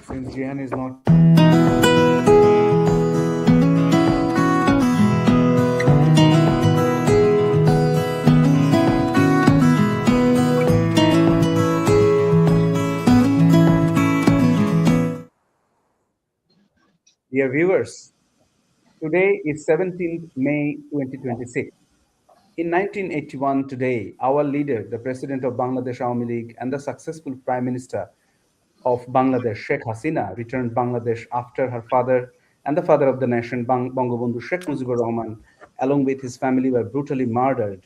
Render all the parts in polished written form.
Since Jihan is not. Dear viewers, today is 17th May 2026. In 1981, today, our leader, the President of Bangladesh Awami League and the successful Prime Minister of Bangladesh, Sheikh Hasina, returned Bangladesh after her father and the father of the nation, Bangabandhu Sheikh Mujibur Rahman, along with his family, were brutally murdered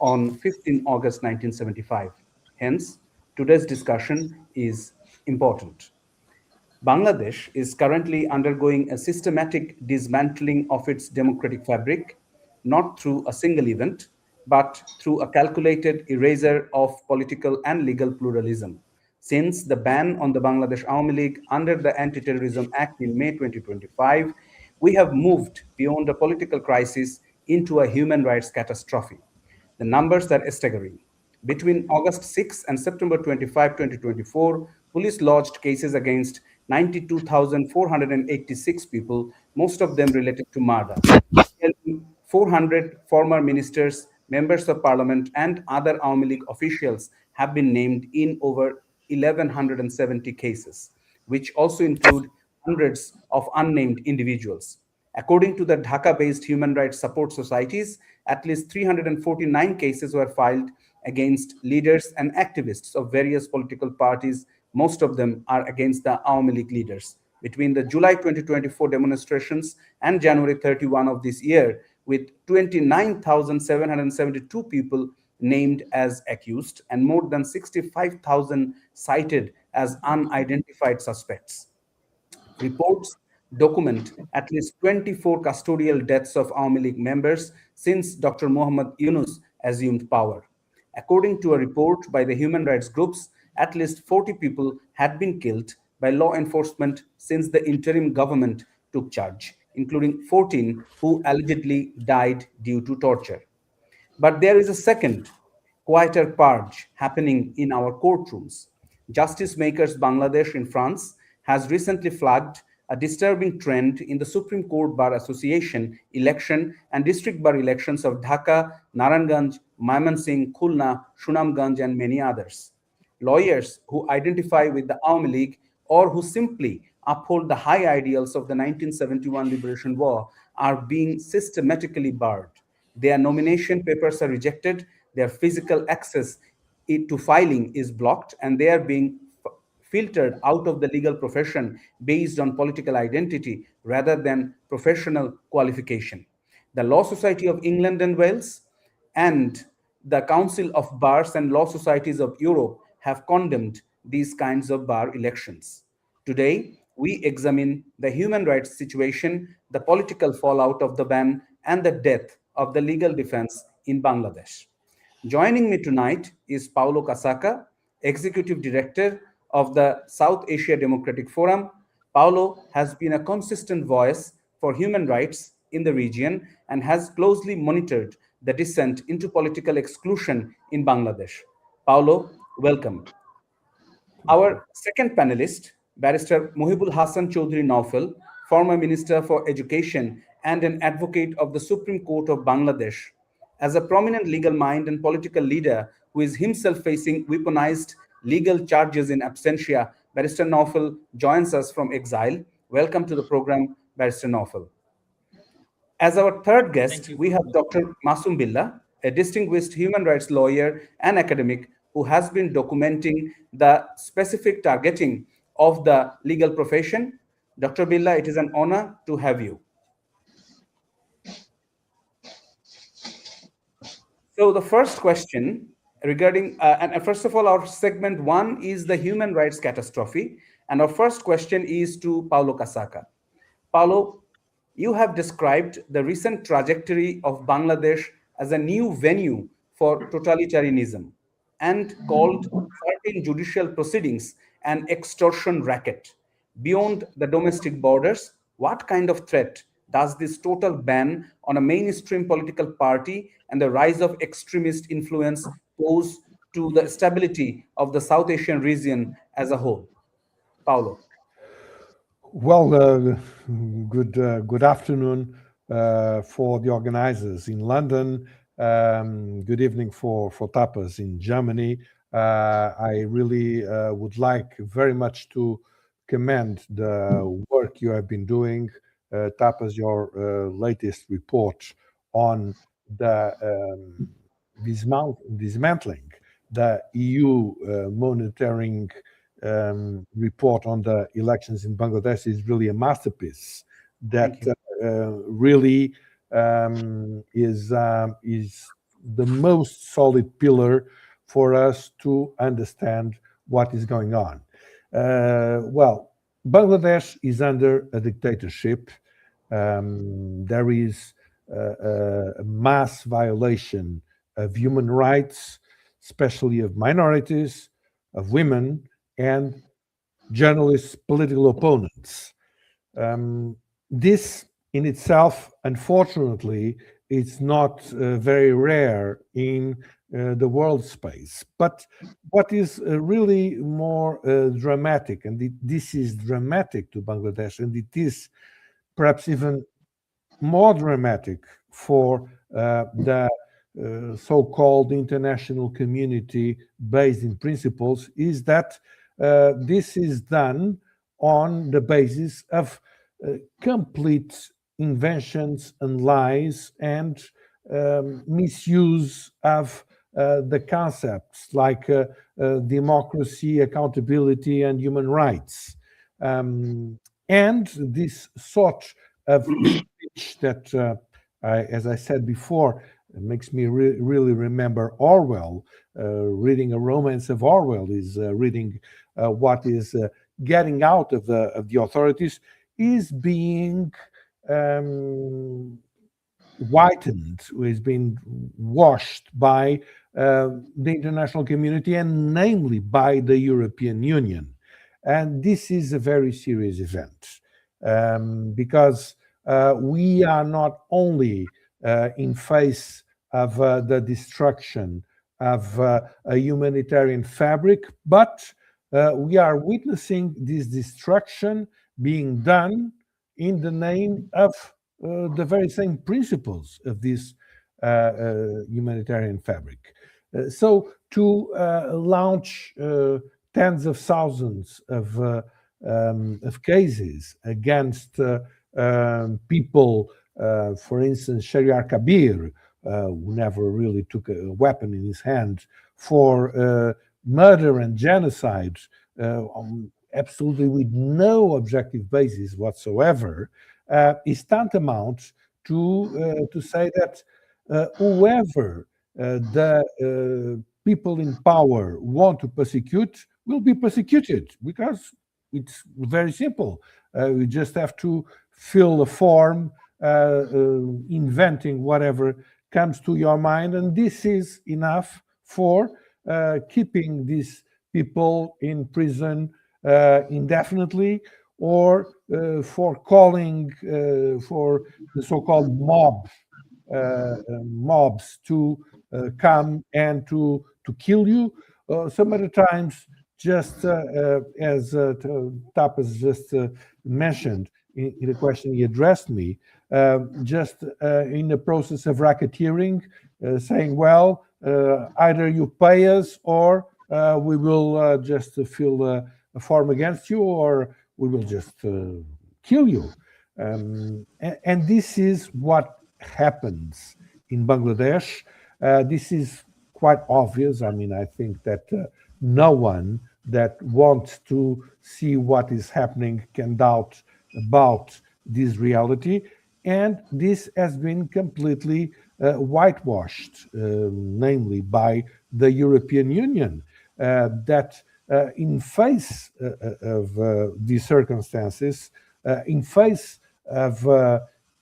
on 15 August 1975. Hence, today's discussion is important. Bangladesh is currently undergoing a systematic dismantling of its democratic fabric, not through a single event, but through a calculated erasure of political and legal pluralism. Since the ban on the Bangladesh Awami League under the Anti-Terrorism Act in May 2025, we have moved beyond a political crisis into a human rights catastrophe. The numbers are staggering. Between August 6 and September 25, 2024, police lodged cases against 92,486 people, most of them related to murder. Nearly 400 former ministers, members of parliament, and other Awami League officials have been named in over 1,170 cases, which also include hundreds of unnamed individuals. According to the Dhaka-based human rights support societies, at least 349 cases were filed against leaders and activists of various political parties. Most of them are against the Awami League leaders. Between the July 2024 demonstrations and January 31 of this year, with 29,772 people named as accused and more than 65,000 cited as unidentified suspects. Reports document at least 24 custodial deaths of Awami League members since Dr. Muhammad Yunus assumed power. According to a report by the human rights groups, at least 40 people had been killed by law enforcement since the interim government took charge, including 14 who allegedly died due to torture. But there is a second, quieter purge happening in our courtrooms. Justice Makers Bangladesh in France has recently flagged a disturbing trend in the Supreme Court Bar Association election and district bar elections of Dhaka, Naranganj, Mymensingh, Khulna, Sunamganj, and many others. Lawyers who identify with the Awami League or who simply uphold the high ideals of the 1971 Liberation War are being systematically barred. Their nomination papers are rejected, their physical access to filing is blocked, and they are being filtered out of the legal profession based on political identity rather than professional qualification. The Law Society of England and Wales and the Council of Bars and Law Societies of Europe have condemned these kinds of bar elections. Today, we examine the human rights situation, the political fallout of the ban, and the death of the legal defense in Bangladesh. Joining me tonight is Paulo Casaca, Executive Director of the South Asia Democratic Forum. Paulo has been a consistent voice for human rights in the region and has closely monitored the descent into political exclusion in Bangladesh. Paulo, welcome. Our second panelist, Barrister Mohibul Hassan Chaudhry Naufel, former Minister for Education and an advocate of the Supreme Court of Bangladesh. As a prominent legal mind and political leader who is himself facing weaponized legal charges in absentia, Barrister Naufel joins us from exile. Welcome to the program, Barrister Naufel. As our third guest, we have Dr. Masum Billah, a distinguished human rights lawyer and academic who has been documenting the specific targeting of the legal profession. Dr. Billah, it is an honor to have you. So the first question regarding, and first of all, our segment one is the human rights catastrophe. And our first question is to Paulo Casaca. Paulo, you have described the recent trajectory of Bangladesh as a new venue for totalitarianism and called certain judicial proceedings an extortion racket. Beyond the domestic borders, what kind of threat does this total ban on a mainstream political party and the rise of extremist influence pose to the stability of the South Asian region as a whole? Paulo. Well, good afternoon for the organizers in London. Good evening for Tapas in Germany. I really would like very much to commend the work you have been doing. Tapas, your latest report on the dismantling the EU monitoring report on the elections in Bangladesh is really a masterpiece that Thank you. really is the most solid pillar for us to understand what is going on. Well, Bangladesh is under a dictatorship. There is a mass violation of human rights, especially of minorities, of women, and journalists, political opponents. This in itself, unfortunately, is not very rare in the world space. But what is really more dramatic, and this is dramatic to Bangladesh, and it is perhaps even more dramatic for the so-called international community based in principles, is that this is done on the basis of complete inventions and lies and misuse of the concepts like democracy, accountability, and human rights. And this sort of speech that, as I said before, makes me really remember Orwell. Reading a romance of Orwell is reading what is getting out of the authorities is being whitened, is being washed by the international community and namely by the European Union. And this is a very serious event because we are not only in face of the destruction of a humanitarian fabric, but we are witnessing this destruction being done in the name of the very same principles of this humanitarian fabric. So to launch tens of thousands of cases against people, for instance, Shariar Kabir, who never really took a weapon in his hand, for murder and genocide, absolutely with no objective basis whatsoever, is tantamount to say that whoever the people in power want to persecute will be persecuted because it's very simple. We just have to fill a form, inventing whatever comes to your mind, and this is enough for keeping these people in prison indefinitely, or for calling for the so-called mobs to come and to kill you. Some other times, just as Tapas just mentioned in the question he addressed me, just in the process of racketeering, saying, well, either you pay us or we will just fill a form against you, or we will just kill you. And this is what happens in Bangladesh. This is quite obvious. I mean, I think that no one that wants to see what is happening can doubt about this reality. And this has been completely whitewashed, namely by the European Union, that in face of these circumstances, in face of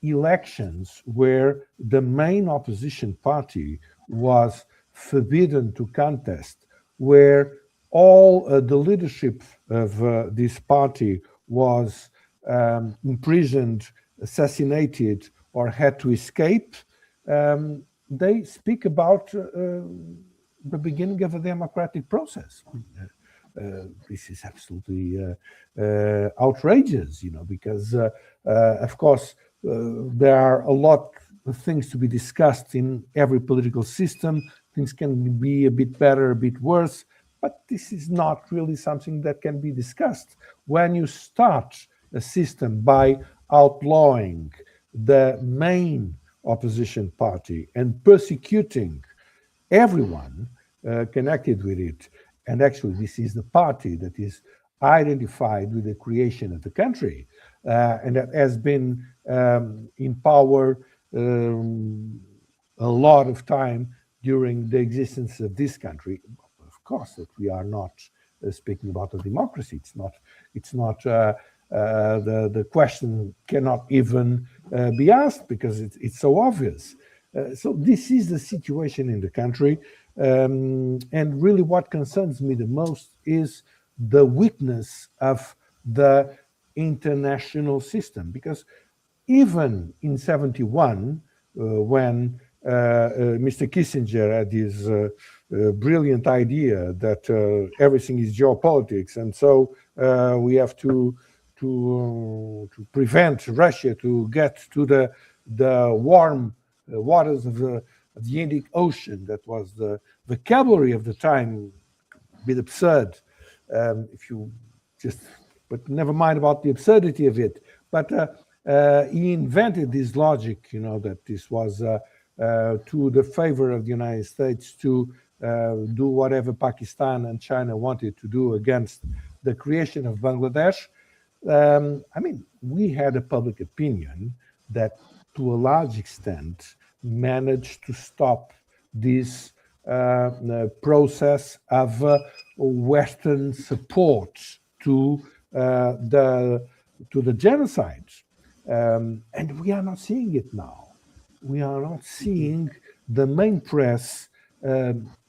elections where the main opposition party was forbidden to contest, where all the leadership of this party was imprisoned, assassinated, or had to escape, they speak about the beginning of a democratic process. this is absolutely outrageous, because, of course, there are a lot of things to be discussed in every political system. Things can be a bit better, a bit worse, but this is not really something that can be discussed. When you start a system by outlawing the main opposition party and persecuting everyone connected with it, and actually this is the party that is identified with the creation of the country, and that has been in power a lot of time during the existence of this country. Of course, that we are not speaking about a democracy. It's not. The question cannot even be asked because it's so obvious. So this is the situation in the country, and really, what concerns me the most is the weakness of the international system, because even in 71, when Mr. Kissinger had his brilliant idea that everything is geopolitics, and so we have to prevent Russia to get to the warm waters of the Indic Ocean. That was the vocabulary of the time, a bit absurd, if you just, but never mind about the absurdity of it. But he invented this logic, that this was to the favor of the United States to do whatever Pakistan and China wanted to do against the creation of Bangladesh. We had a public opinion that, to a large extent, managed to stop this process of Western support to the genocide, and we are not seeing it now. We are not seeing the main press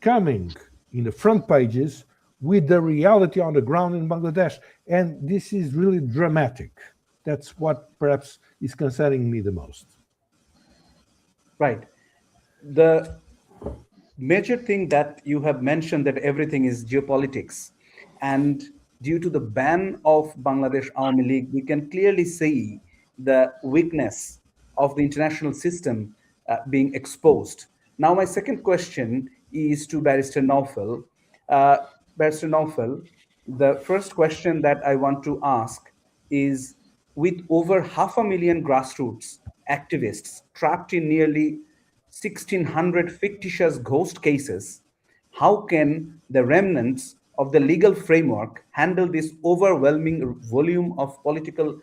coming in the front pages with the reality on the ground in Bangladesh, and this is really dramatic. That's what perhaps is concerning me the most. Right. The major thing that you have mentioned, that everything is geopolitics, and due to the ban of Bangladesh Awami League, we can clearly see the weakness of the international system being exposed. Now, my second question is to Barrister Naufel. Barrister Naufel, the first question that I want to ask is, with over 500,000 grassroots activists trapped in nearly 1,600 fictitious ghost cases, how can the remnants of the legal framework handle this overwhelming volume of political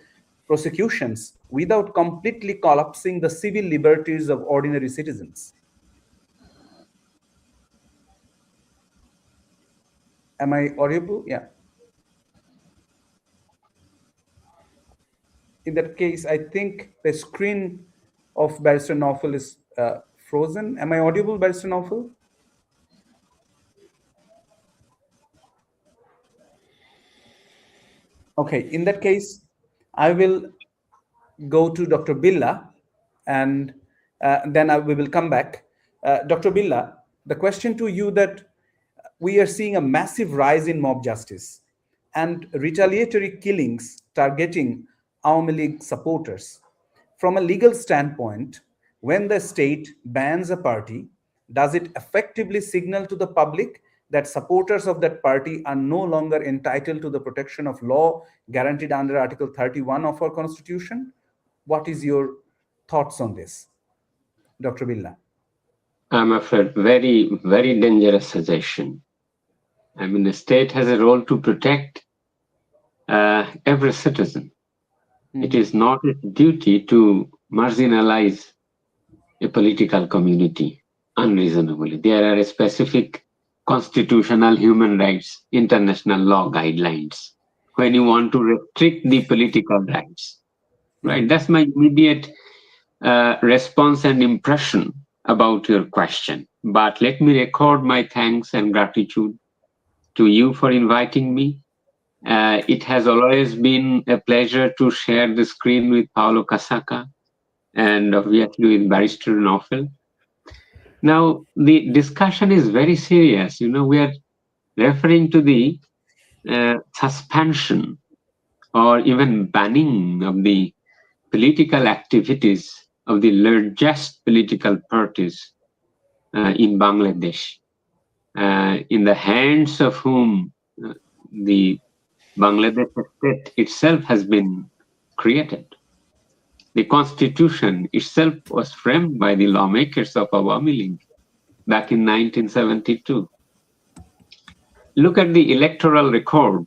prosecutions without completely collapsing the civil liberties of ordinary citizens? Am I audible? Yeah. In that case, I think the screen of Barrister Naufel is frozen. Am I audible, Barrister Naufel? Okay, in that case, I will go to Dr. Billa, and then we will come back. Dr. Billa, the question to you, that we are seeing a massive rise in mob justice and retaliatory killings targeting Awami League supporters. From a legal standpoint, when the state bans a party, does it effectively signal to the public that supporters of that party are no longer entitled to the protection of law guaranteed under Article 31 of our Constitution? What is your thoughts on this, Dr. Billa? I'm afraid very, very dangerous suggestion. The state has a role to protect every citizen. It is not its duty to marginalize a political community unreasonably. There are specific constitutional human rights, international law guidelines when you want to restrict the political rights. Right? That's my immediate response and impression about your question. But let me record my thanks and gratitude to you for inviting me. It has always been a pleasure to share the screen with Paolo Casaca and obviously with Barrister Naufel. Now, the discussion is very serious. We are referring to the suspension or even banning of the political activities of the largest political parties in Bangladesh, in the hands of whom the Bangladesh state itself has been created. The constitution itself was framed by the lawmakers of Awami League back in 1972. Look at the electoral record.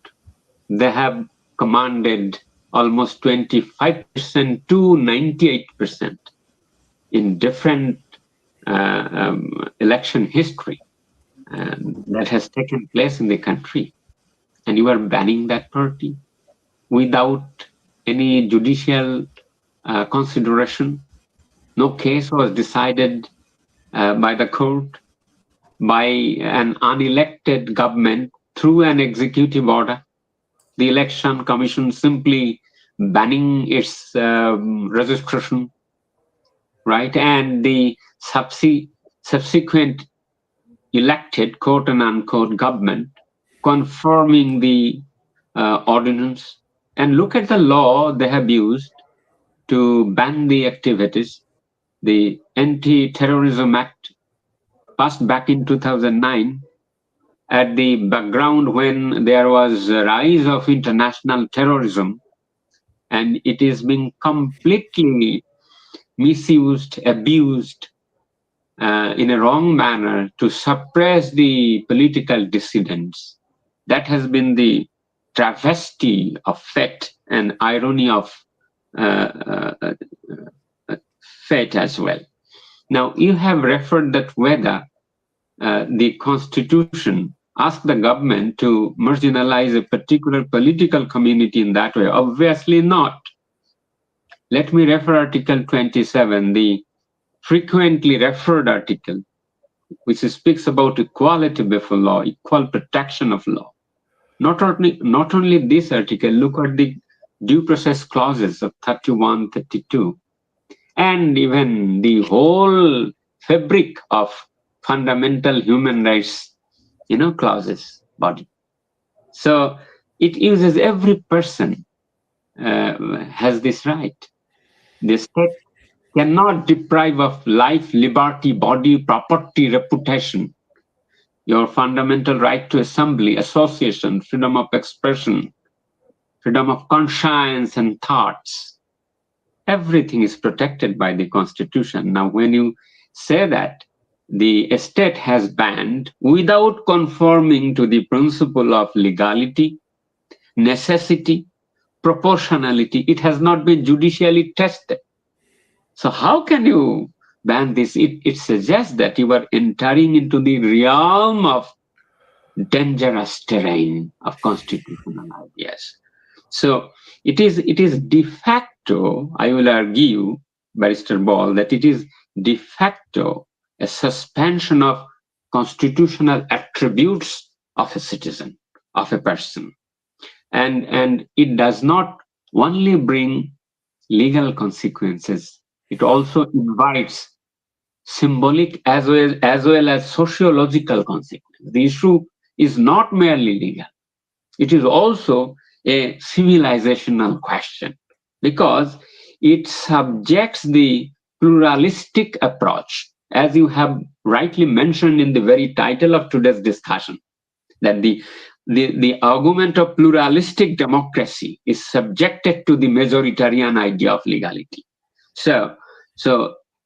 They have commanded almost 25% to 98% in different election history that has taken place in the country. And you are banning that party without any judicial consideration. No case was decided by the court, by an unelected government through an executive order. The election commission simply banning its registration, right? And the subsequent elected quote and unquote government confirming the ordinance. And look at the law they have used to ban the activities. The Anti-Terrorism Act passed back in 2009 at the background when there was a rise of international terrorism, and it is being completely misused, abused in a wrong manner to suppress the political dissidents. That has been the travesty of fate and irony of fate as well. Now, you have referred that whether the constitution asked the government to marginalize a particular political community in that way. Obviously not. Let me refer Article 27, the frequently referred article, which speaks about equality before law, equal protection of law. Not only this article, look at the due process clauses of 31, 32, and even the whole fabric of fundamental human rights, clauses body. So it uses every person has this right. The state cannot deprive of life, liberty, body, property, reputation, your fundamental right to assembly, association, freedom of expression, freedom of conscience and thoughts. Everything is protected by the Constitution. Now, when you say that the state has banned without conforming to the principle of legality, necessity, proportionality, it has not been judicially tested. So how can you ban this? It suggests that you are entering into the realm of dangerous terrain of constitutional ideas. So it is de facto, I will argue, Barrister Ball, that it is de facto a suspension of constitutional attributes of a citizen, of a person. And it does not only bring legal consequences, it also invites symbolic as well as sociological consequences. The issue is not merely legal. It is also a civilizational question because it subjects the pluralistic approach, as you have rightly mentioned in the very title of today's discussion, that the argument of pluralistic democracy is subjected to the majoritarian idea of legality. So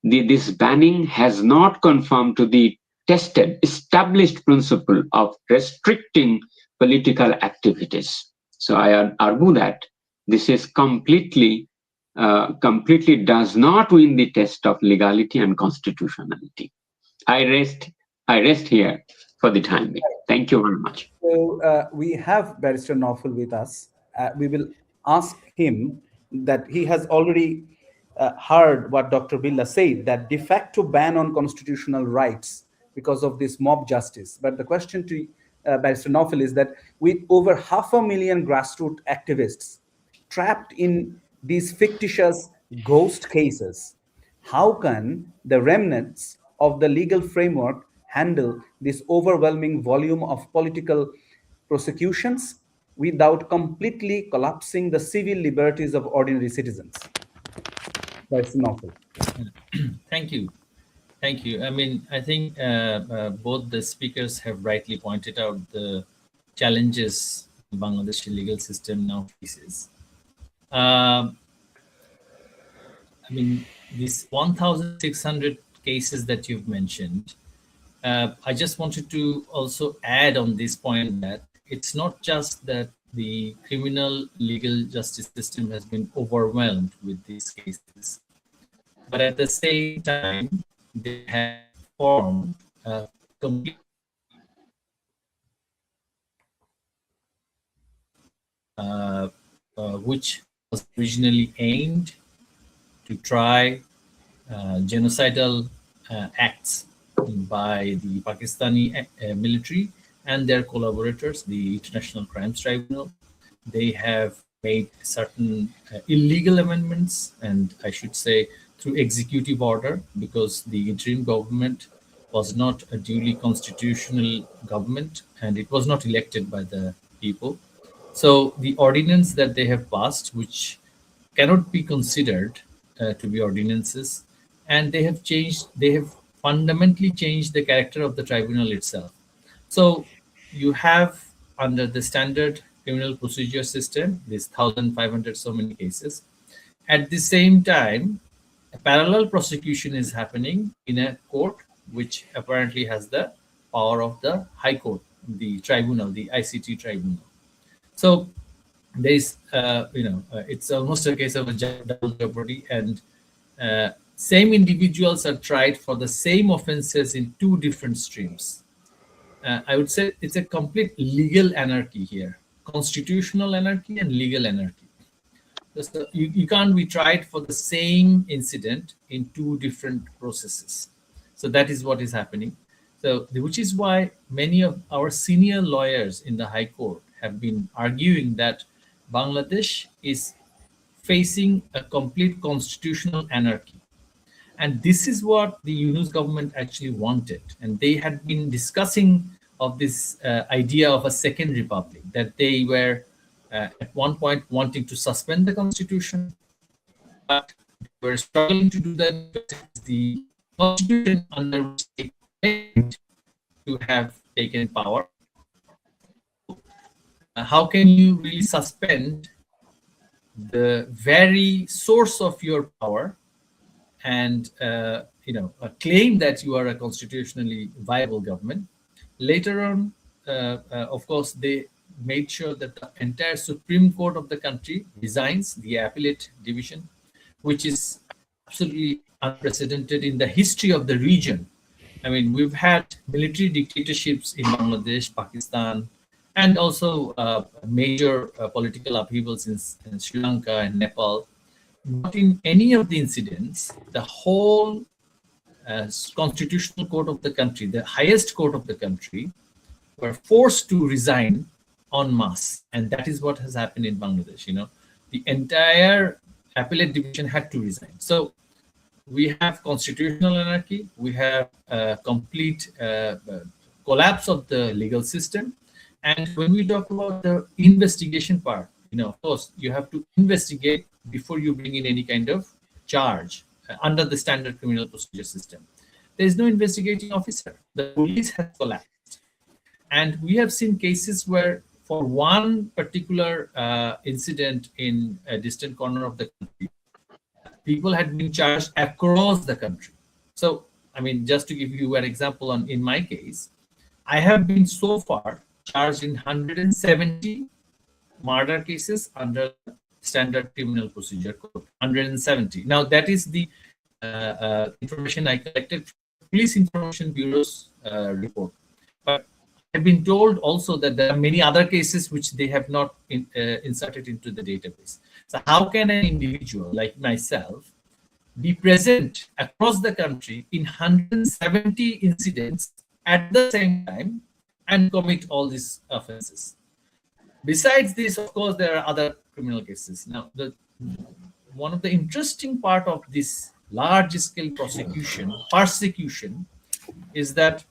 this banning has not conformed to the tested, established principle of restricting political activities. So I argue that this is completely does not win the test of legality and constitutionality. I rest here for the time being. Thank you very much. So we have Barrister Naufal with us. We will ask him that he has already heard what Dr. Billah said, that de facto ban on constitutional rights because of this mob justice. But the question to Barrister Naufal is that with over 500,000 grassroots activists trapped in these fictitious ghost cases, how can the remnants of the legal framework handle this overwhelming volume of political prosecutions without completely collapsing the civil liberties of ordinary citizens. That's lawful. Thank you. Thank you. I mean, I think both the speakers have rightly pointed out the challenges the Bangladeshi legal system now faces. I mean, these 1,600 cases that you've mentioned, I just wanted to also add on this point that it's not just that the criminal legal justice system has been overwhelmed with these cases, but at the same time, they have formed a complete which was originally aimed to try genocidal acts by the Pakistani military and their collaborators, the International Crimes Tribunal. They have made certain illegal amendments, and I should say through executive order, because the interim government was not a duly constitutional government and it was not elected by the people. So the ordinance that they have passed, which cannot be considered to be ordinances, and they have fundamentally changed the character of the tribunal itself. So you have, under the standard criminal procedure system, this 1,500 so many cases. At the same time, a parallel prosecution is happening in a court which apparently has the power of the High Court, the tribunal, the ICT tribunal. So there's, it's almost a case of a double jeopardy, and same individuals are tried for the same offenses in two different streams. I would say it's a complete legal anarchy here, constitutional anarchy and legal anarchy. So you can't be tried for the same incident in two different processes. So that is what is happening. So, which is why many of our senior lawyers in the High Court have been arguing that Bangladesh is facing a complete constitutional anarchy. And this is what the Yunus government actually wanted. And they had been discussing of this idea of a second republic, that they were at one point wanting to suspend the constitution, but they were struggling to do that because the constitution under which they claimed to have taken power. How can you really suspend the very source of your power and claim that you are a constitutionally viable government? Later on, of course, they made sure that the entire Supreme Court of the country resigns, the appellate division, which is absolutely unprecedented in the history of the region. I mean, we've had military dictatorships in Bangladesh, Pakistan, and also major political upheavals in Sri Lanka and Nepal. Not in any of the incidents, the whole constitutional court of the country, the highest court of the country, were forced to resign en masse. And that is what has happened in Bangladesh. The entire appellate division had to resign. So we have constitutional anarchy, we have a complete collapse of the legal system. And when we talk about the investigation part, of course, you have to investigate before you bring in any kind of charge under the standard criminal procedure system. There is no investigating officer. The police has collapsed. And we have seen cases where for one particular incident in a distant corner of the country, people had been charged across the country. So, I mean, just to give you an example, in my case, I have been so far charged in 170 murder cases under standard criminal procedure code, 170. Now, that is the information I collected from Police Information Bureau's report. But I've been told also that there are many other cases which they have not inserted into the database. So how can an individual like myself be present across the country in 170 incidents at the same time and commit all these offenses? Besides this, of course, there are other criminal cases. Now, one of the interesting part of this large-scale persecution is that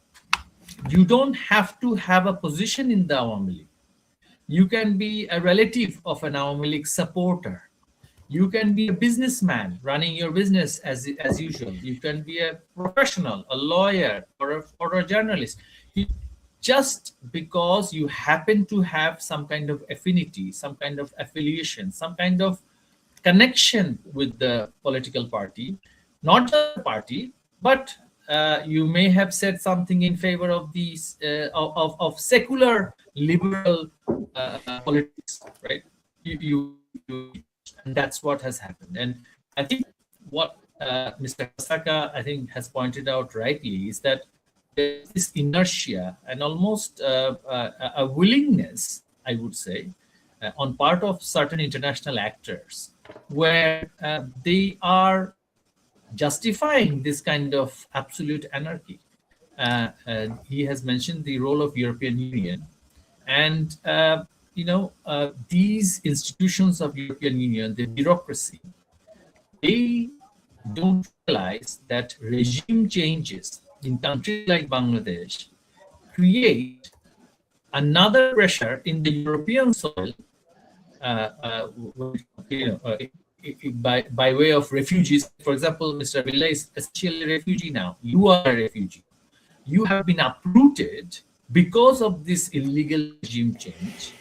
you don't have to have a position in the Awami League. You can be a relative of an Awami League supporter. You can be a businessman running your business as usual. You can be a professional, a lawyer, or a journalist. Just because you happen to have some kind of affinity, some kind of affiliation, some kind of connection with the political party, not just the party, but you may have said something in favor of these of secular liberal politics, right? And that's what has happened. And I think what Mr. Kasaka, I think, has pointed out rightly is that there's this inertia and almost a willingness, I would say, on part of certain international actors, where they are justifying this kind of absolute anarchy. He has mentioned the role of European Union, and these institutions of European Union, the bureaucracy, they don't realize that regime changes in countries like Bangladesh create another pressure in the European soil, by way of refugees. For example, Mr. Villa is essentially a refugee now. You are a refugee. You have been uprooted because of this illegal regime change,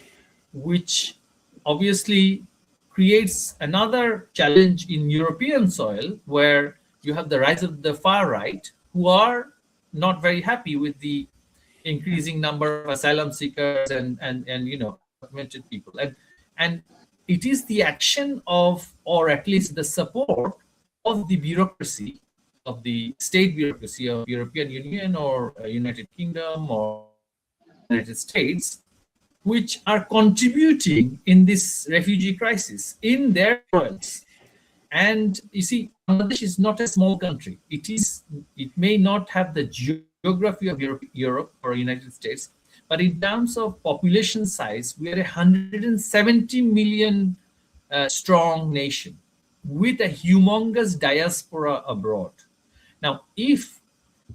which obviously creates another challenge in European soil, where you have the rise of the far right, who are not very happy with the increasing number of asylum seekers and undocumented people. And it is the action of, or at least the support of the bureaucracy, of the state bureaucracy of European Union or United Kingdom or United States, which are contributing in this refugee crisis in their soils. And you see, Bangladesh is not a small country. It may not have the geography of Europe or United States, but in terms of population size, we are a 170 million strong nation with a humongous diaspora abroad. Now, if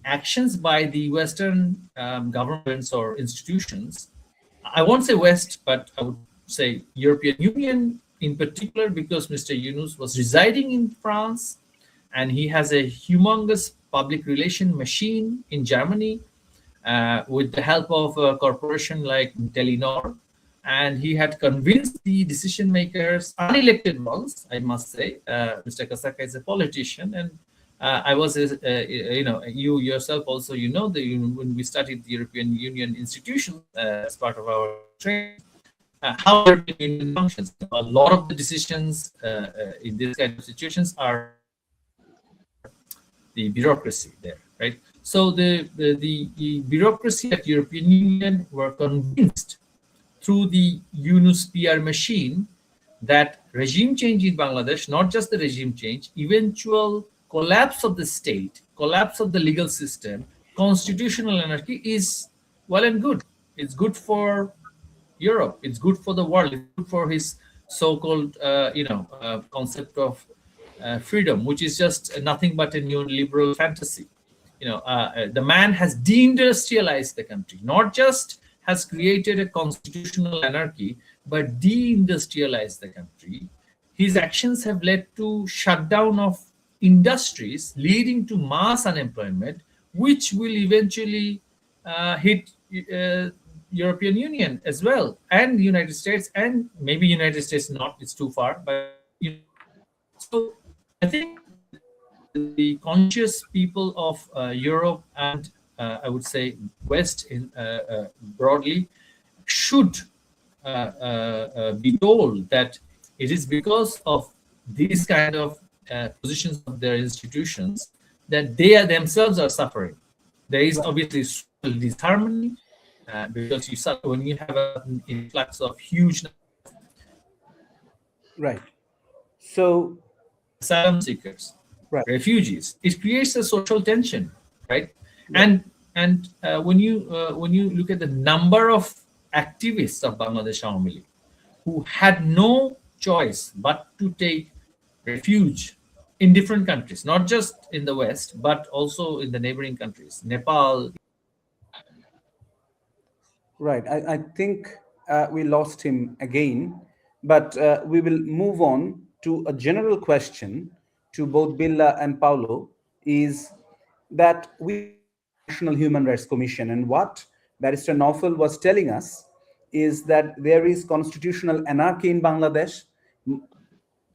actions by the Western governments or institutions, I won't say West, but I would say European Union in particular, because Mr. Yunus was residing in France and he has a humongous public relation machine in Germany with the help of a corporation like Telenor. And he had convinced the decision makers, unelected ones, I must say. Mr. Kasaka is a politician, and I was, you yourself also, when we studied the European Union institutions as part of our training, how the European Union functions. A lot of the decisions in this kind of situations are the bureaucracy there, right? So the bureaucracy at European Union were convinced through the Yunus PR machine that regime change in Bangladesh, not just the regime change, eventual collapse of the state, collapse of the legal system, constitutional anarchy is well and good. It's good for Europe. It's good for the world. It's good for his so-called, concept of freedom, which is just nothing but a neoliberal fantasy. The man has deindustrialized the country, not just has created a constitutional anarchy, but deindustrialized the country. His actions have led to shutdown of industries, leading to mass unemployment, which will eventually hit European Union as well, and the United States, and maybe United States not, it's too far, but so I think the conscious people of Europe and I would say West in broadly should be told that it is because of these kind of positions of their institutions that they are themselves are suffering. There is obviously social disharmony because you suffer when you have an influx of huge Right. So asylum seekers, right. refugees. It creates a social tension, right? Yeah. And when you look at the number of activists of Bangladesh Awami League who had no choice but to take refuge in different countries, not just in the West, but also in the neighboring countries, Nepal. Right. I think we lost him again. But we will move on to a general question to both Billa and Paulo, is that we have a National Human Rights Commission, and what Barrister Naufal was telling us is that there is constitutional anarchy in Bangladesh.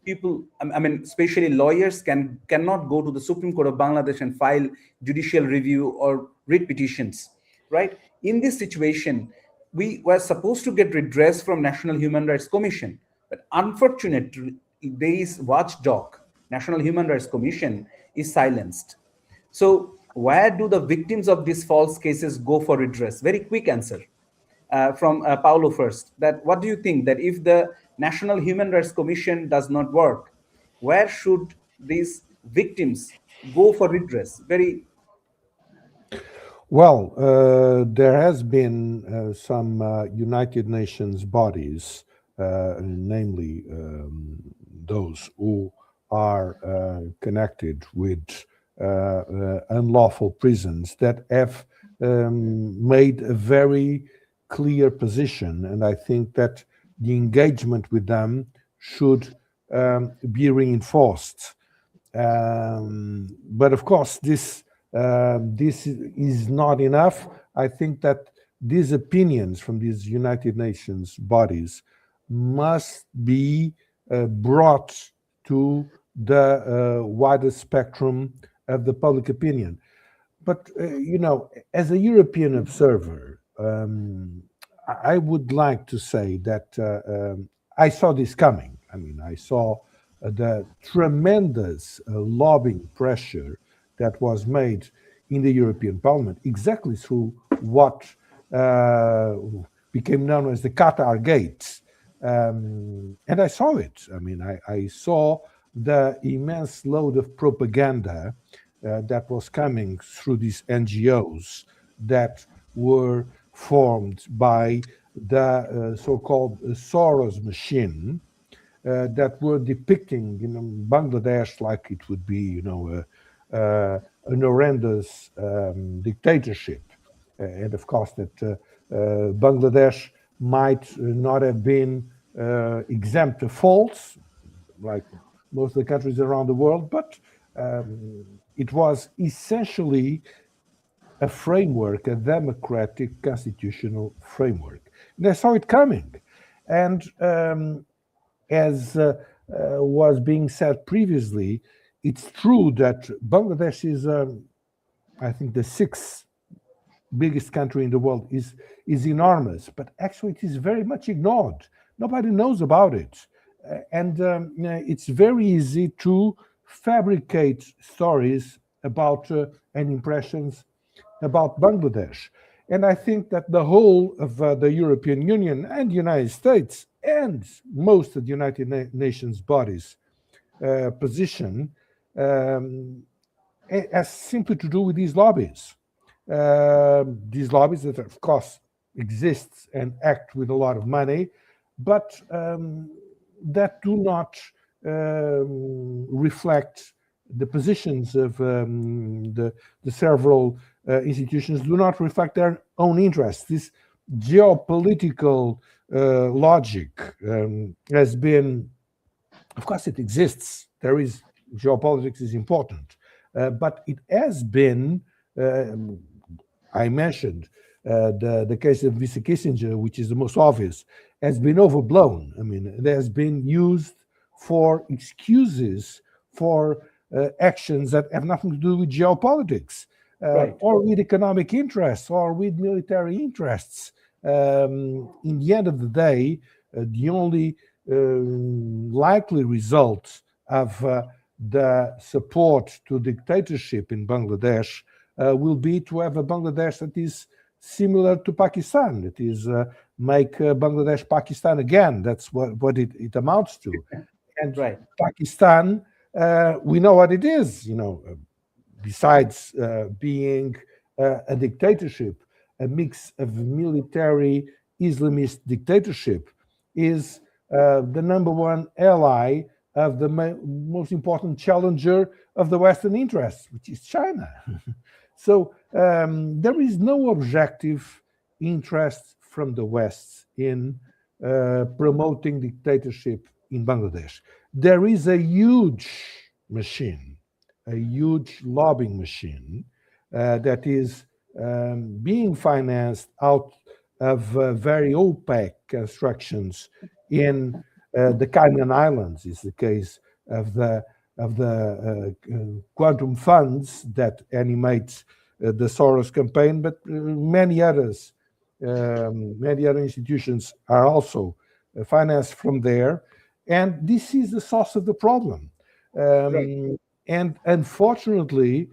People, I mean, especially lawyers, cannot go to the Supreme Court of Bangladesh and file judicial review or writ petitions, right? In this situation, we were supposed to get redress from National Human Rights Commission, but unfortunately, this watchdog, National Human Rights Commission, is silenced. So where do the victims of these false cases go for redress? Very quick answer. From Paulo first, that what do you think, that if the National Human Rights Commission does not work, where should these victims go for redress? Very Well, there has been some United Nations bodies, namely those who are connected with unlawful prisons, that have made a very clear position, and I think that the engagement with them should be reinforced. But of course, this is not enough. I think that these opinions from these United Nations bodies must be brought to the wider spectrum of the public opinion. But, you know, as a European observer, I would like to say that I saw this coming. I mean, I saw the tremendous lobbying pressure that was made in the European Parliament, exactly through what became known as the Qatar Gate. And I saw it. I mean, I saw the immense load of propaganda that was coming through these NGOs that were formed by the so-called Soros machine, that were depicting, you know, Bangladesh like it would be, you know, an horrendous dictatorship, and of course that Bangladesh might not have been exempt of faults, like most of the countries around the world, but it was essentially a framework, a democratic constitutional framework. And I saw it coming. And as was being said previously, it's true that Bangladesh is, I think, the sixth biggest country in the world, is enormous, but actually it is very much ignored. Nobody knows about it. And it's very easy to fabricate stories about and impressions about Bangladesh. And I think that the whole of the European Union and the United States and most of the United Nations bodies position has simply to do with these lobbies. These lobbies that, of course, exist and act with a lot of money, but that do not reflect the positions of the several institutions, do not reflect their own interests. This geopolitical logic has been, of course it exists, there is, geopolitics is important, but it has been, I mentioned the case of Mr. Kissinger, which is the most obvious, has been overblown. I mean, it has been used for excuses for actions that have nothing to do with geopolitics, right, or with economic interests, or with military interests. In the end of the day, the only likely result of the support to dictatorship in Bangladesh will be to have a Bangladesh that is similar to Pakistan. That is, make Bangladesh Pakistan again. That's what it amounts to. And right, Pakistan, we know what it is, you know, besides being a dictatorship, a mix of military Islamist dictatorship, is the number one ally of the most important challenger of the Western interests, which is China. So there is no objective interest from the West in promoting dictatorship in Bangladesh. There is a huge machine, a huge lobbying machine that is being financed out of very opaque constructions in the Cayman Islands. Is the case of the quantum funds that animates the Soros campaign, but many others, many other institutions are also financed from there, and this is the source of the problem. Right. And unfortunately,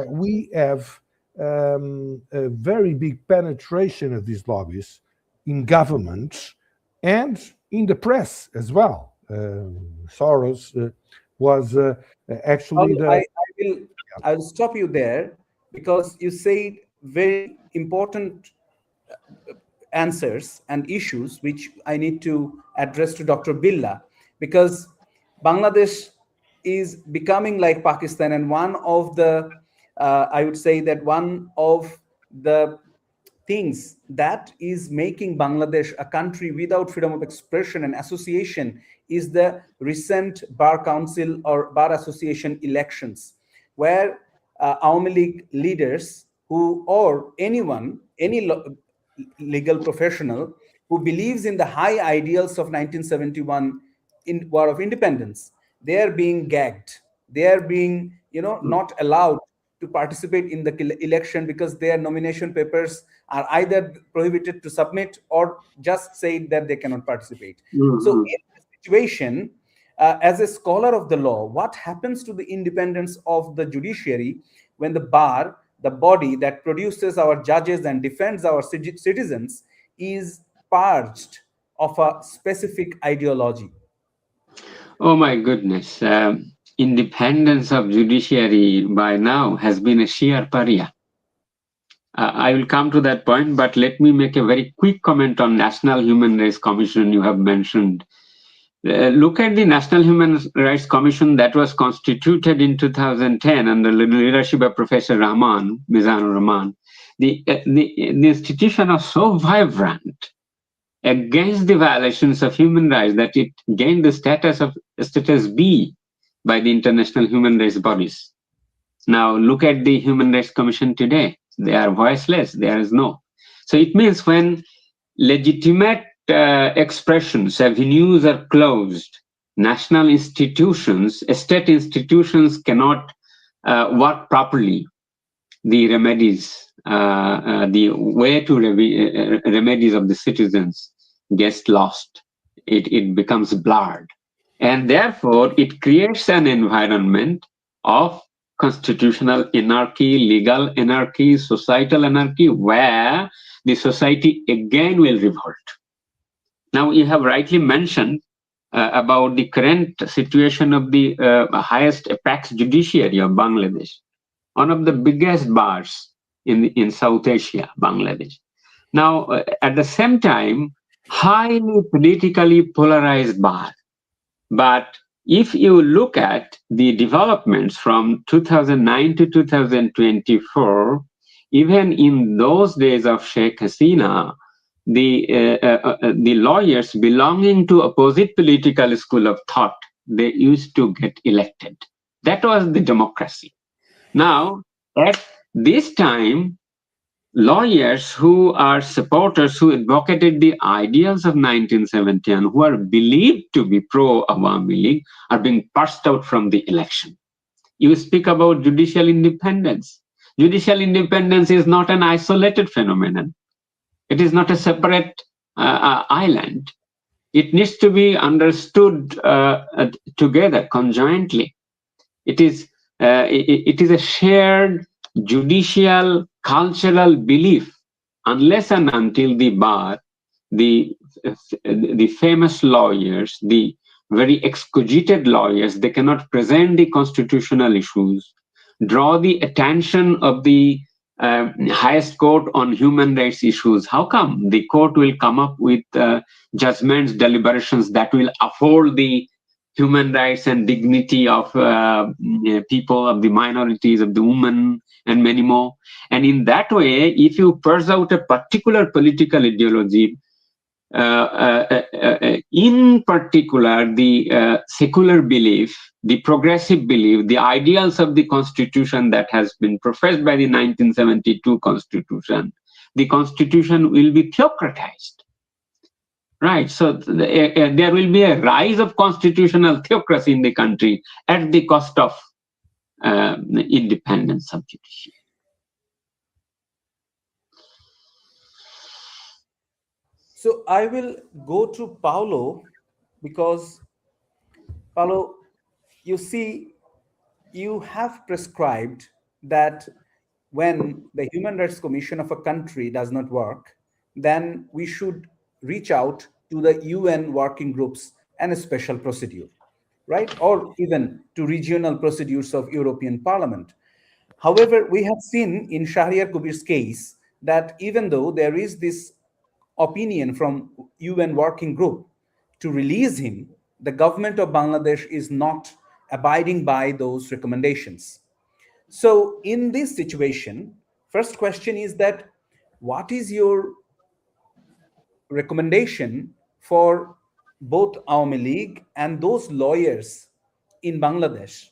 we have a very big penetration of these lobbies in governments and in the press as well. Soros was actually the. I'll stop you there because you said very important answers and issues which I need to address to Dr. Billa, because Bangladesh is becoming like Pakistan, and one of the I would say that one of the things that is making Bangladesh a country without freedom of expression and association is the recent Bar Council or Bar Association elections, where Awami League leaders who, or anyone, any legal professional who believes in the high ideals of 1971 in War of Independence, they are being gagged. They are being, not allowed to participate in the election because their nomination papers are either prohibited to submit or just say that they cannot participate. So in this situation, as a scholar of the law, what happens to the independence of the judiciary when the bar, the body that produces our judges and defends our citizens, is purged of a specific ideology? Oh my goodness. Independence of judiciary by now has been a sheer pariah. I will come to that point, but let me make a very quick comment on National Human Rights Commission you have mentioned. Look at the National Human Rights Commission that was constituted in 2010 under the leadership of Professor Rahman, Mizanur Rahman. The institution was so vibrant against the violations of human rights that it gained the status B by the international human rights bodies. Now look at the Human Rights Commission today. They are voiceless. There is no. So it means when legitimate expressions, avenues are closed, national institutions, state institutions cannot work properly. The remedies, the way to remedies of the citizens gets lost. It becomes blurred. And therefore, it creates an environment of constitutional anarchy, legal anarchy, societal anarchy, where the society again will revolt. Now, you have rightly mentioned about the current situation of the highest apex judiciary of Bangladesh, one of the biggest bars in South Asia, Bangladesh. Now, at the same time, highly politically polarized bar. But if you look at the developments from 2009 to 2024, even in those days of Sheikh Hasina, the lawyers belonging to opposite political school of thought, they used to get elected. That was the democracy. Now, at this time, lawyers who are supporters, who advocated the ideals of 1970 and who are believed to be pro-Awami League, are being pushed out from the election. You speak about judicial independence. Judicial independence is not an isolated phenomenon. It is not a separate island. It needs to be understood together, conjointly. It is a shared judicial cultural belief. Unless and until the bar, the famous lawyers, the very excogited lawyers, they cannot present the constitutional issues, draw the attention of the highest court on human rights issues. How come the court will come up with judgments, deliberations that will afford the human rights and dignity of people, of the minorities, of the women, and many more. And in that way, if you purge out a particular political ideology, in particular the secular belief, the progressive belief, the ideals of the constitution that has been professed by the 1972 constitution, the constitution will be theocratized. Right, so there will be a rise of constitutional theocracy in the country at the cost of the independence of judiciary. So I will go to Paulo, because Paulo, you see, you have prescribed that when the Human Rights Commission of a country does not work, then we should reach out to the UN working groups and a special procedure, right? Or even to regional procedures of European Parliament. However, we have seen in Shahriar Kubir's case that even though there is this opinion from UN working group to release him, the government of Bangladesh is not abiding by those recommendations. So in this situation, first question is that what is your recommendation for both Awami League and those lawyers in Bangladesh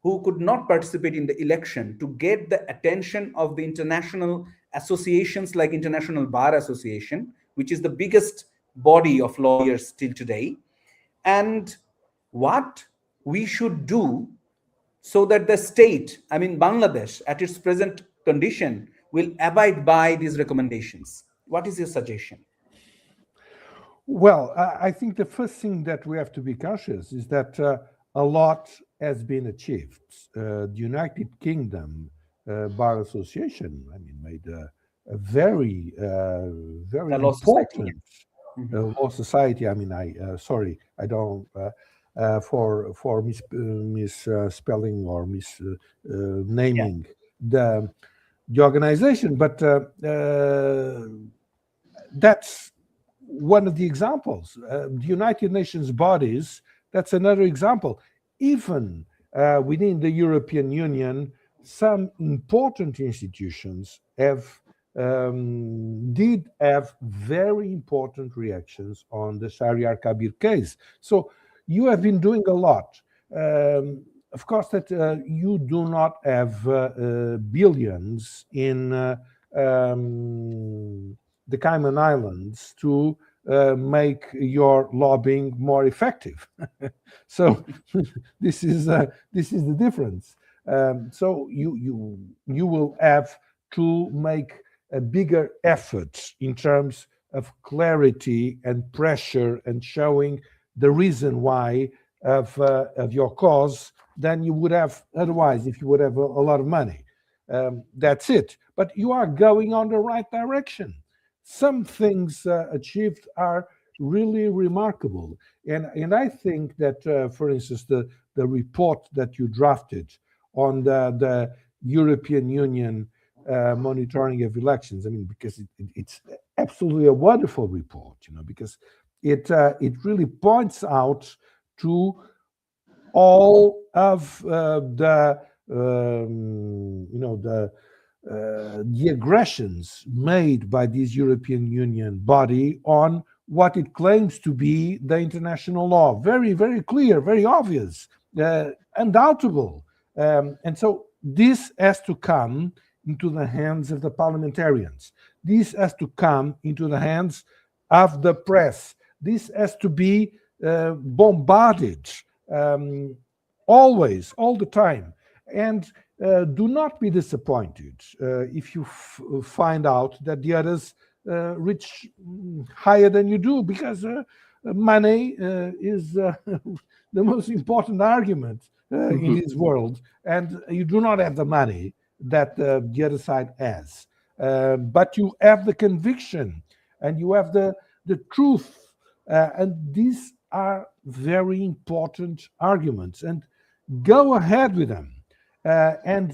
who could not participate in the election to get the attention of the international associations like International Bar Association, which is the biggest body of lawyers till today, and what we should do so that the state, I mean Bangladesh, at its present condition, will abide by these recommendations. What is your suggestion? Well, I think the first thing that we have to be conscious is that a lot has been achieved. The United Kingdom Bar Association, I mean, made a very, very important law society. I mean, sorry, I don't for misspelling or misnaming the organization, but that's one of the examples. The United Nations bodies, that's another example. Even within the European Union, some important institutions did have very important reactions on the Shahriar Kabir case. So you have been doing a lot. Of course, that you do not have billions in the Cayman Islands to make your lobbying more effective. So this is the difference. So you will have to make a bigger effort in terms of clarity and pressure and showing the reason why of your cause than you would have otherwise if you would have a lot of money. That's it. But you are going on the right direction. Some things achieved are really remarkable. And I think that, for instance, the report that you drafted on the European Union monitoring of elections, I mean, because it's absolutely a wonderful report, because it really points out to all of the aggressions made by this European Union body on what it claims to be the international law. Very, very clear, very obvious, undoubtable. And so this has to come into the hands of the parliamentarians. This has to come into the hands of the press. This has to be bombarded always, all the time. And do not be disappointed if you find out that the others reach higher than you do, because money is the most important argument in this world, and you do not have the money that the other side has. But you have the conviction and you have the truth, and these are very important arguments, and go ahead with them. And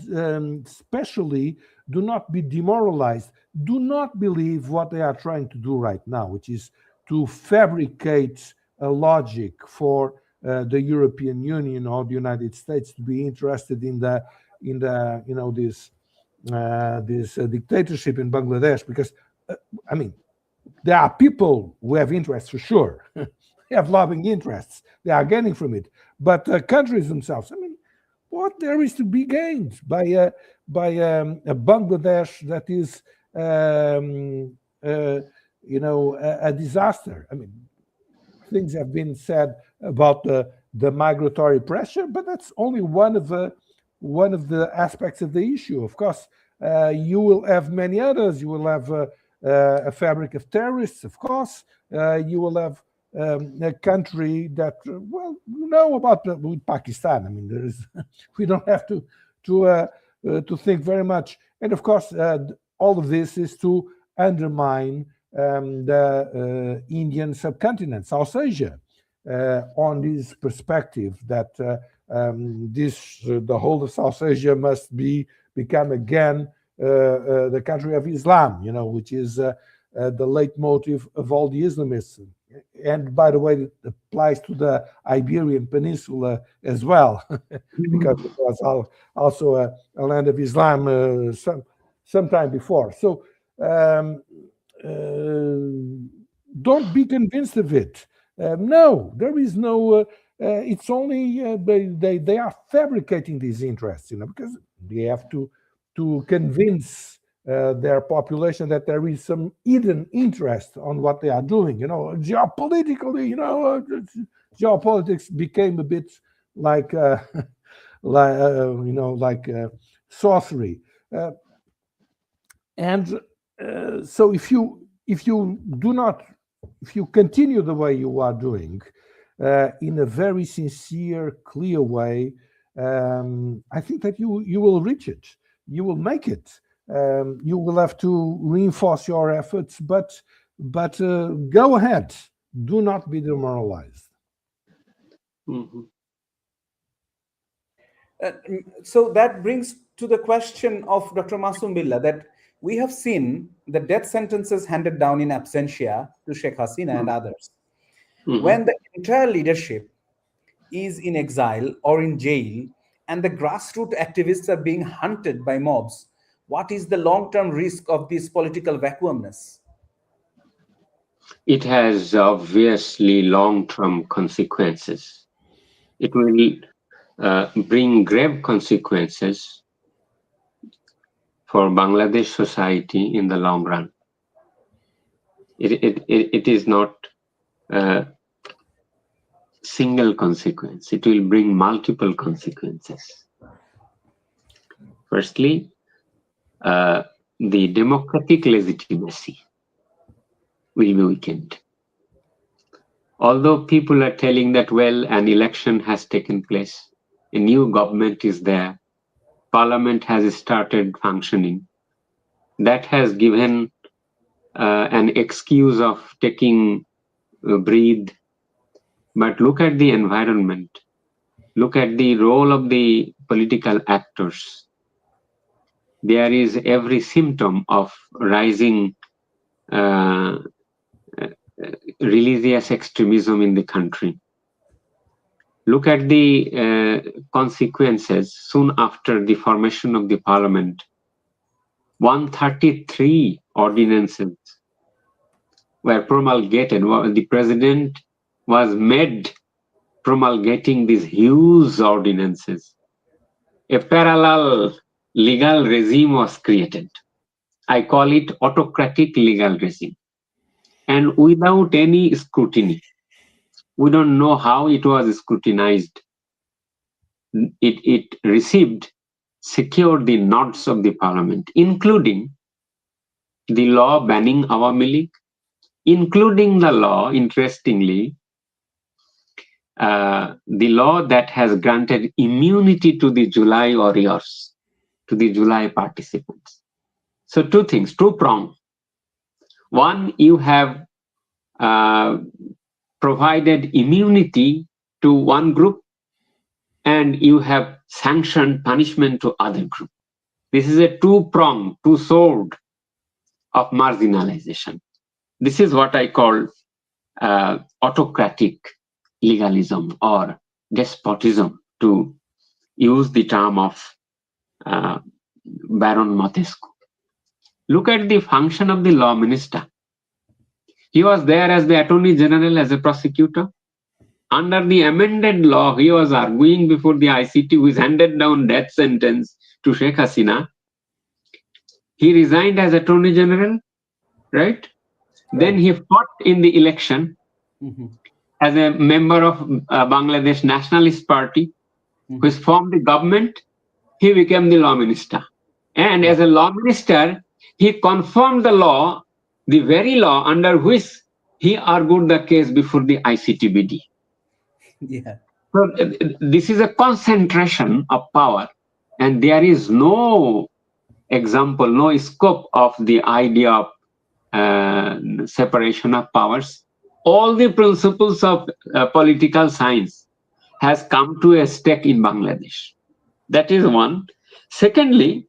especially do not be demoralized. Do not believe what they are trying to do right now, which is to fabricate a logic for the European Union or the United States to be interested in the this dictatorship in Bangladesh, because I mean, there are people who have interests for sure. They have lobbying interests. They are gaining from it. But countries themselves, I mean, what there is to be gained by a Bangladesh that is, a disaster. I mean, things have been said about the migratory pressure, but that's only one of the aspects of the issue. Of course, you will have many others. You will have a fabric of terrorists, of course. You will have a country that, well, you know about with Pakistan. I mean, there is we don't have to think very much. And of course, all of this is to undermine the Indian subcontinent, South Asia, on this perspective that the whole of South Asia must become again the country of Islam, which is the leitmotif of all the Islamists. And by the way, it applies to the Iberian Peninsula as well, because it was also a land of Islam sometime before. So don't be convinced of it. No, there is no. It's only they are fabricating these interests, because they have to convince their population that there is some hidden interest on what they are doing. Geopolitically, geopolitics became a bit like sorcery. And so if you continue the way you are doing, in a very sincere, clear way, I think that you will reach it. You will make it. You will have to reinforce your efforts, but go ahead. Do not be demoralized. Mm-hmm. So that brings to the question of Dr. Masum Billah, that we have seen the death sentences handed down in absentia to Sheikh Hasina and others. Mm-hmm. When the entire leadership is in exile or in jail and the grassroots activists are being hunted by mobs, what is the long-term risk of this political vacuumness? It has obviously long-term consequences. It will bring grave consequences for Bangladesh society in the long run. It is not a single consequence. It will bring multiple consequences. Firstly, the democratic legitimacy will be weakened. Although people are telling that, well, an election has taken place, a new government is there, parliament has started functioning, that has given an excuse of taking a breathe. But look at the environment, look at the role of the political actors. There is every symptom of rising religious extremism in the country. Look at the consequences soon after the formation of the parliament. 133 ordinances were promulgated. The president was made promulgating these huge ordinances. A parallel legal regime was created. I call it autocratic legal regime. And without any scrutiny, we don't know how it was scrutinized. It secured the nods of the parliament, including the law banning Awami League, including the law, interestingly, the law that has granted immunity to the July warriors, to the July participants. So two things, two-pronged. One, you have provided immunity to one group, and you have sanctioned punishment to other group. This is a two-pronged, two-sword of marginalization. This is what I call autocratic legalism or despotism, to use the term of Baron Montesquieu. Look at the function of the law minister. He was there as the Attorney General, as a prosecutor. Under the amended law, he was arguing before the ICT, which handed down death sentence to Sheikh Hasina. He resigned as Attorney General, right? Then he fought in the election as a member of Bangladesh Nationalist Party, which formed the government. He became the law minister. And as a law minister, he confirmed the law, the very law under which he argued the case before the ICTBD. Yeah. So this is a concentration of power, and there is no example, no scope of the idea of separation of powers. All the principles of political science has come to a stake in Bangladesh. That is one. Secondly,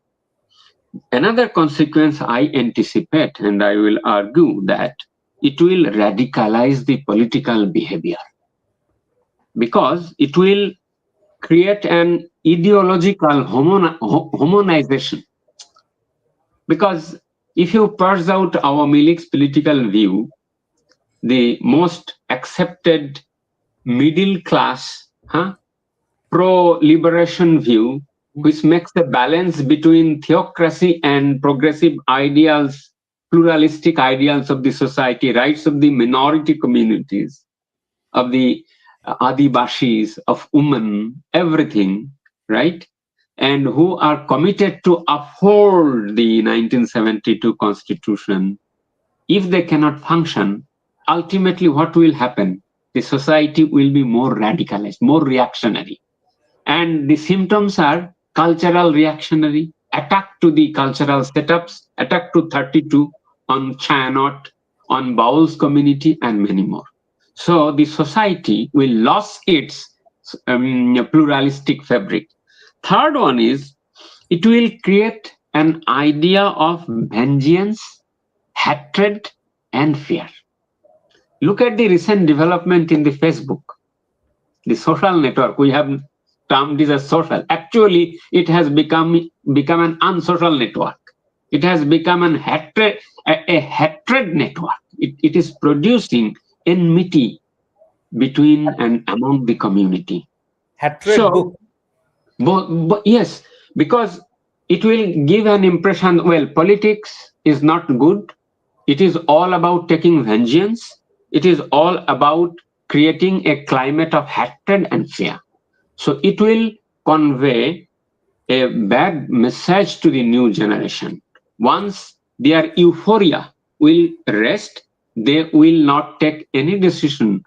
another consequence I anticipate, and I will argue, that it will radicalize the political behavior, because it will create an ideological homogenization. Because if you parse out Awami League's political view, the most accepted middle class, pro-liberation view, which makes a balance between theocracy and progressive ideals, pluralistic ideals of the society, rights of the minority communities, of the Adivashis, of women, everything, right? And who are committed to uphold the 1972 Constitution. If they cannot function, ultimately what will happen? The society will be more radicalized, more reactionary. And the symptoms are cultural reactionary, attack to the cultural setups, attack to 32, on Chayanot, on Baul's community, and many more. So the society will lose its pluralistic fabric. Third one is, it will create an idea of vengeance, hatred, and fear. Look at the recent development in the Facebook, the social network. We have termed this as social. Actually, it has become an unsocial network. It has become a hatred network. It is producing enmity between and among the community. Hatred book. But yes, because it will give an impression, well, politics is not good. It is all about taking vengeance. It is all about creating a climate of hatred and fear. So it will convey a bad message to the new generation. Once their euphoria will rest, they will not take any decision,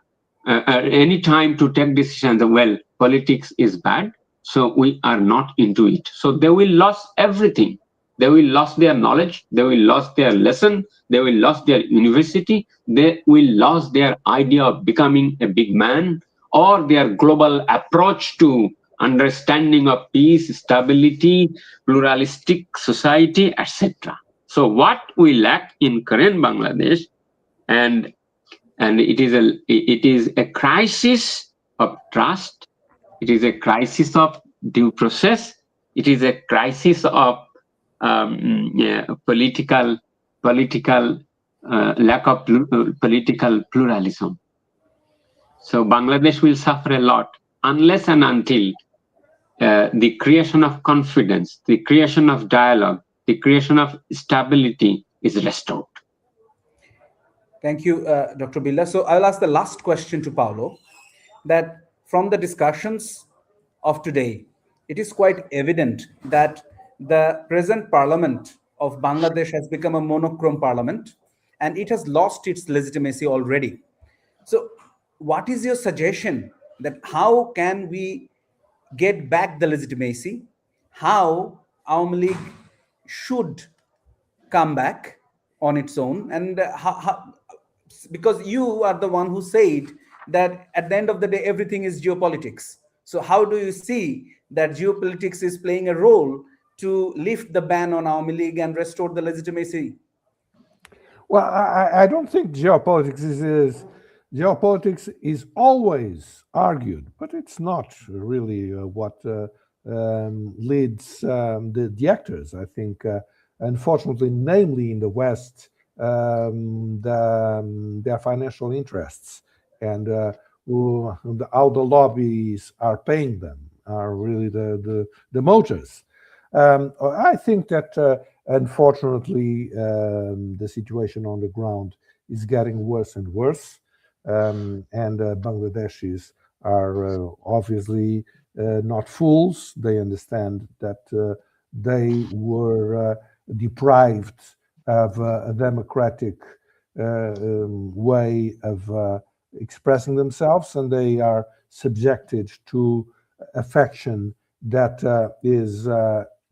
any time to take decisions. Well, politics is bad, so we are not into it. So they will lose everything. They will lose their knowledge. They will lose their lesson. They will lose their university. They will lose their idea of becoming a big man, or their global approach to understanding of peace, stability, pluralistic society, etc. So what we lack in current Bangladesh, and it is a crisis of trust. It is a crisis of due process. It is a crisis of political lack of political pluralism. So Bangladesh will suffer a lot unless and until the creation of confidence, the creation of dialogue, the creation of stability is restored. Thank you, Dr. Billah. So I'll ask the last question to Paulo, that from the discussions of today, it is quite evident that the present parliament of Bangladesh has become a monochrome parliament, and it has lost its legitimacy already. So what is your suggestion that how can we get back the legitimacy? How Awami League should come back on its own? And because you are the one who said that at the end of the day, everything is geopolitics. So how do you see that geopolitics is playing a role to lift the ban on Awami League and restore the legitimacy? Well, I don't think geopolitics is geopolitics is always argued, but it's not really what leads the actors. I think, unfortunately, namely in the West, their financial interests and how the lobbies are paying them are really the motors. I think that unfortunately the situation on the ground is getting worse and worse, and Bangladeshis are obviously not fools. They understand that they were deprived of a democratic way of expressing themselves, and they are subjected to a faction that is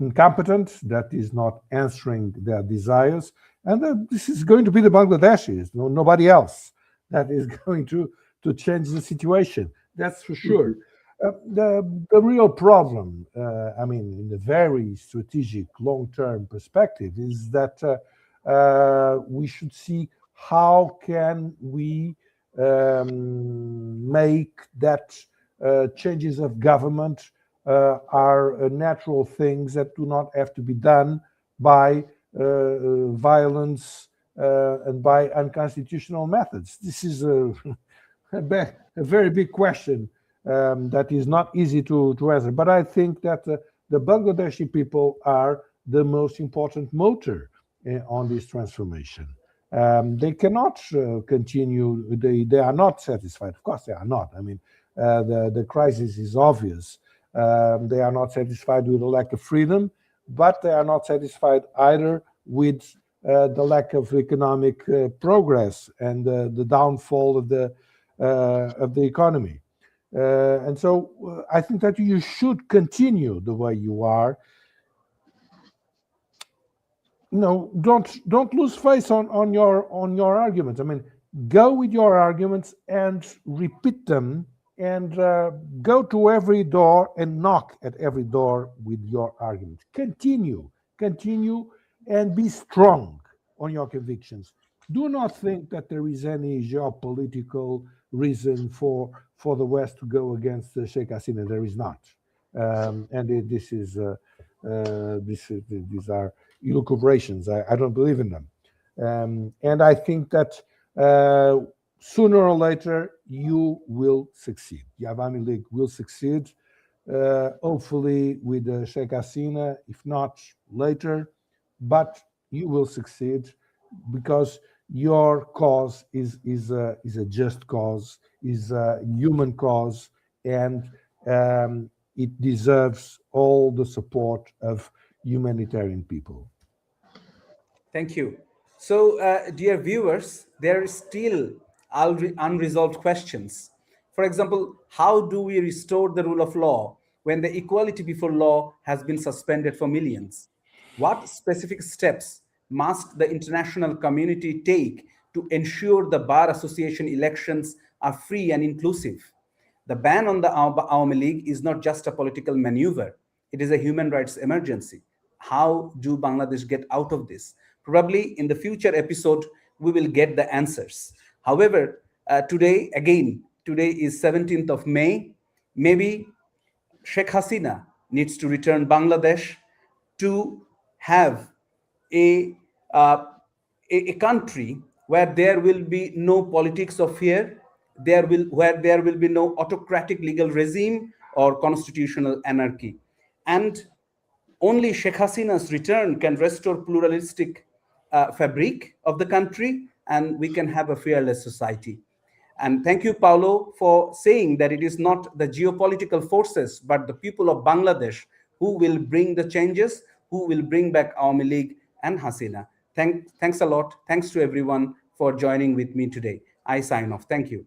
incompetent, that is not answering their desires. And this is going to be the Bangladeshis, nobody else, that is going to change the situation. That's for sure. The real problem, I mean, in the very strategic long-term perspective, is that we should see how can we make that changes of government are natural things that do not have to be done by violence and by unconstitutional methods. This is a very big question that is not easy to answer. But I think that the Bangladeshi people are the most important motor on this transformation. They cannot continue. They are not satisfied. Of course, they are not. I mean, the crisis is obvious. They are not satisfied with the lack of freedom, but they are not satisfied either with the lack of economic progress and the downfall of the economy. And so I think that you should continue the way you are. Don't lose face on your arguments. I mean, go with your arguments and repeat them, and go to every door and knock at every door with your arguments. Continue, and be strong on your convictions. Do not think that there is any geopolitical reason for the West to go against Sheikh Hasina. There is not, and these are elucubrations. I don't believe in them, and I think that sooner or later you will succeed. The Awami League will succeed, hopefully with Sheikh Hasina, if not later, but you will succeed because your cause is a just cause, is a human cause, and it deserves all the support of humanitarian people. Thank you. So, dear viewers, there is still unresolved questions. For example, how do we restore the rule of law when the equality before law has been suspended for millions? What specific steps must the international community take to ensure the Bar Association elections are free and inclusive? The ban on the Awami League is not just a political maneuver, it is a human rights emergency. How do Bangladesh get out of this? Probably in the future episode, we will get the answers. However, today is 17th of May. Maybe Sheikh Hasina needs to return Bangladesh to have a country where there will be no politics of fear, where there will be no autocratic legal regime or constitutional anarchy. And only Sheikh Hasina's return can restore pluralistic fabric of the country, and we can have a fearless society. And thank you, Paulo, for saying that it is not the geopolitical forces, but the people of Bangladesh who will bring the changes, who will bring back Awami League and Hasina. Thanks a lot. Thanks to everyone for joining with me today. I sign off. Thank you.